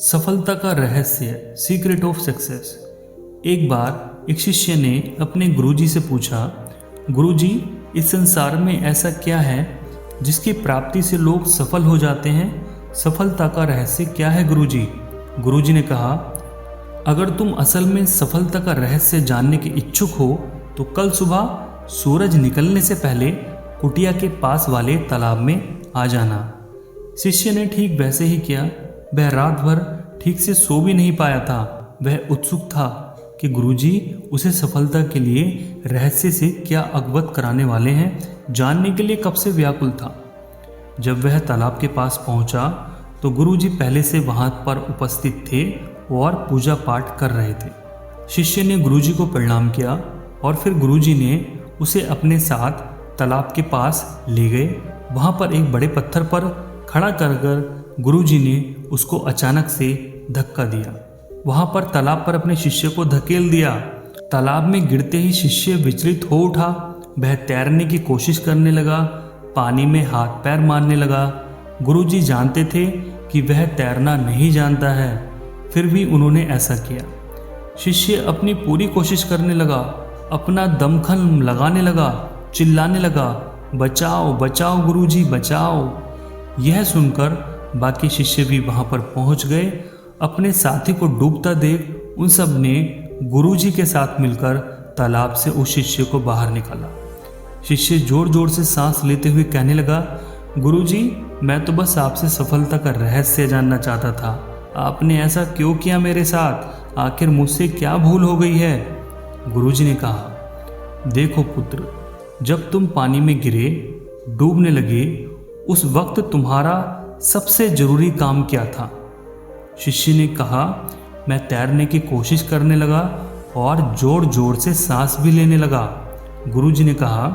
सफलता का रहस्य, सीक्रेट ऑफ सक्सेस। एक बार एक शिष्य ने अपने गुरुजी से पूछा, गुरुजी, इस संसार में ऐसा क्या है जिसकी प्राप्ति से लोग सफल हो जाते हैं? सफलता का रहस्य क्या है गुरुजी? गुरुजी ने कहा, अगर तुम असल में सफलता का रहस्य जानने के इच्छुक हो तो कल सुबह सूरज निकलने से पहले कुटिया के पास वाले तालाब में आ जाना। शिष्य ने ठीक वैसे ही किया। वह रात भर ठीक से सो भी नहीं पाया था। वह उत्सुक था कि गुरुजी उसे सफलता के लिए रहस्य से क्या अवगत कराने वाले हैं, जानने के लिए कब से व्याकुल था। जब वह तालाब के पास पहुंचा तो गुरुजी पहले से वहां पर उपस्थित थे और पूजा पाठ कर रहे थे। शिष्य ने गुरुजी को प्रणाम किया और फिर गुरुजी ने उसे अपने साथ तालाब के पास ले गए। वहां पर एक बड़े पत्थर पर खड़ा कर गुरुजी ने उसको अचानक से धक्का दिया। वहां पर तालाब पर अपने शिष्य को धकेल दिया। तालाब में गिरते ही शिष्य विचलित हो उठा। वह तैरने की कोशिश करने लगा, पानी में हाथ पैर मारने लगा। गुरुजी जानते थे कि वह तैरना नहीं जानता है, फिर भी उन्होंने ऐसा किया। शिष्य अपनी पूरी कोशिश करने लगा, अपना दमखम लगाने लगा, चिल्लाने लगा, बचाओ बचाओ गुरुजी बचाओ। यह सुनकर बाकी शिष्य भी वहां पर पहुंच गए। अपने साथी को डूबता देख उन सब ने गुरुजी के साथ मिलकर तालाब से उस शिष्य को बाहर निकाला। शिष्य जोर जोर से सांस लेते हुए कहने लगा, गुरुजी, मैं तो बस आपसे सफलता का रहस्य जानना चाहता था। आपने ऐसा क्यों किया मेरे साथ? आखिर मुझसे क्या भूल हो गई है? गुरुजी ने कहा, देखो पुत्र, जब तुम पानी में गिरे, डूबने लगे, उस वक्त तुम्हारा सबसे जरूरी काम क्या था? शिष्य ने कहा, मैं तैरने की कोशिश करने लगा और जोर जोर से सांस भी लेने लगा। गुरुजी ने कहा,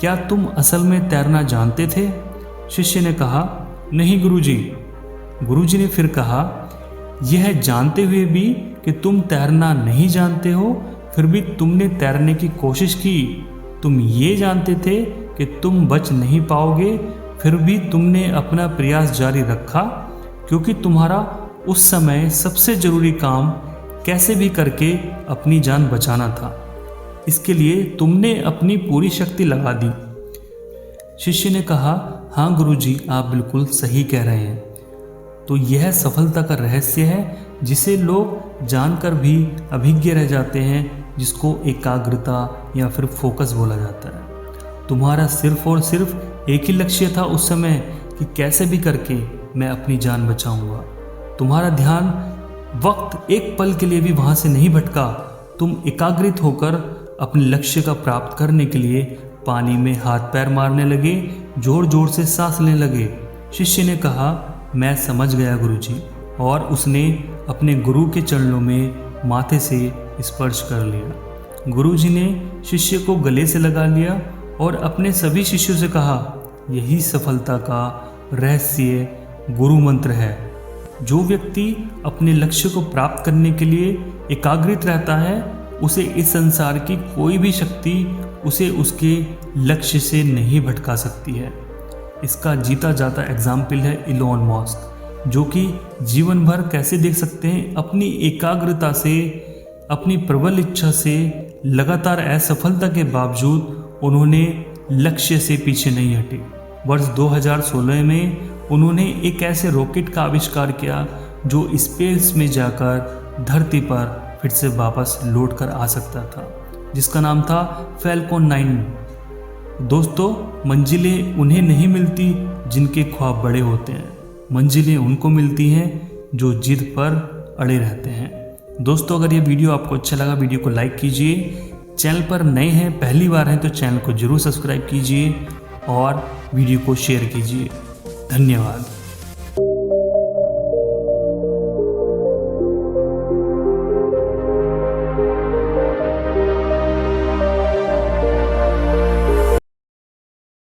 क्या तुम असल में तैरना जानते थे? शिष्य ने कहा, नहीं गुरुजी। गुरुजी ने फिर कहा, यह जानते हुए भी कि तुम तैरना नहीं जानते हो, फिर भी तुमने तैरने की कोशिश की। तुम ये जानते थे कि तुम बच नहीं पाओगे, फिर भी तुमने अपना प्रयास जारी रखा, क्योंकि तुम्हारा उस समय सबसे जरूरी काम कैसे भी करके अपनी जान बचाना था। इसके लिए तुमने अपनी पूरी शक्ति लगा दी। शिष्य ने कहा, हाँ गुरुजी, आप बिल्कुल सही कह रहे हैं। तो यह सफलता का रहस्य है जिसे लोग जानकर भी अभिज्ञ रह जाते हैं, जिसको एकाग्रता या फिर फोकस बोला जाता है। तुम्हारा सिर्फ और सिर्फ एक ही लक्ष्य था उस समय कि कैसे भी करके मैं अपनी जान बचाऊंगा। तुम्हारा ध्यान वक्त एक पल के लिए भी वहां से नहीं भटका। तुम एकाग्रित होकर अपने लक्ष्य का प्राप्त करने के लिए पानी में हाथ पैर मारने लगे, जोर जोर से सांस लेने लगे। शिष्य ने कहा, मैं समझ गया गुरुजी, और उसने अपने गुरु के चरणों में माथे से स्पर्श कर लिया। गुरुजी ने शिष्य को गले से लगा लिया और अपने सभी शिष्यों से कहा, यही सफलता का रहस्य गुरु मंत्र है। जो व्यक्ति अपने लक्ष्य को प्राप्त करने के लिए एकाग्रित रहता है, उसे इस संसार की कोई भी शक्ति उसे उसके लक्ष्य से नहीं भटका सकती है। इसका जीता जाता एग्जाम्पल है इलोन मस्क, जो कि जीवन भर कैसे देख सकते हैं, अपनी एकाग्रता से, अपनी प्रबल इच्छा से, लगातार असफलता के बावजूद उन्होंने लक्ष्य से पीछे नहीं हटे। वर्ष 2016 में उन्होंने एक ऐसे रॉकेट का आविष्कार किया जो स्पेस में जाकर धरती पर फिर से वापस लौट कर आ सकता था, जिसका नाम था फैल्कन 9। दोस्तों, मंजिलें उन्हें नहीं मिलती जिनके ख्वाब बड़े होते हैं, मंजिलें उनको मिलती हैं जो जिद पर अड़े रहते हैं। दोस्तों, अगर ये वीडियो आपको अच्छा लगा, वीडियो को लाइक कीजिए। चैनल पर नए हैं, पहली बार हैं, तो चैनल को जरूर सब्सक्राइब कीजिए और वीडियो को शेयर कीजिए। धन्यवाद।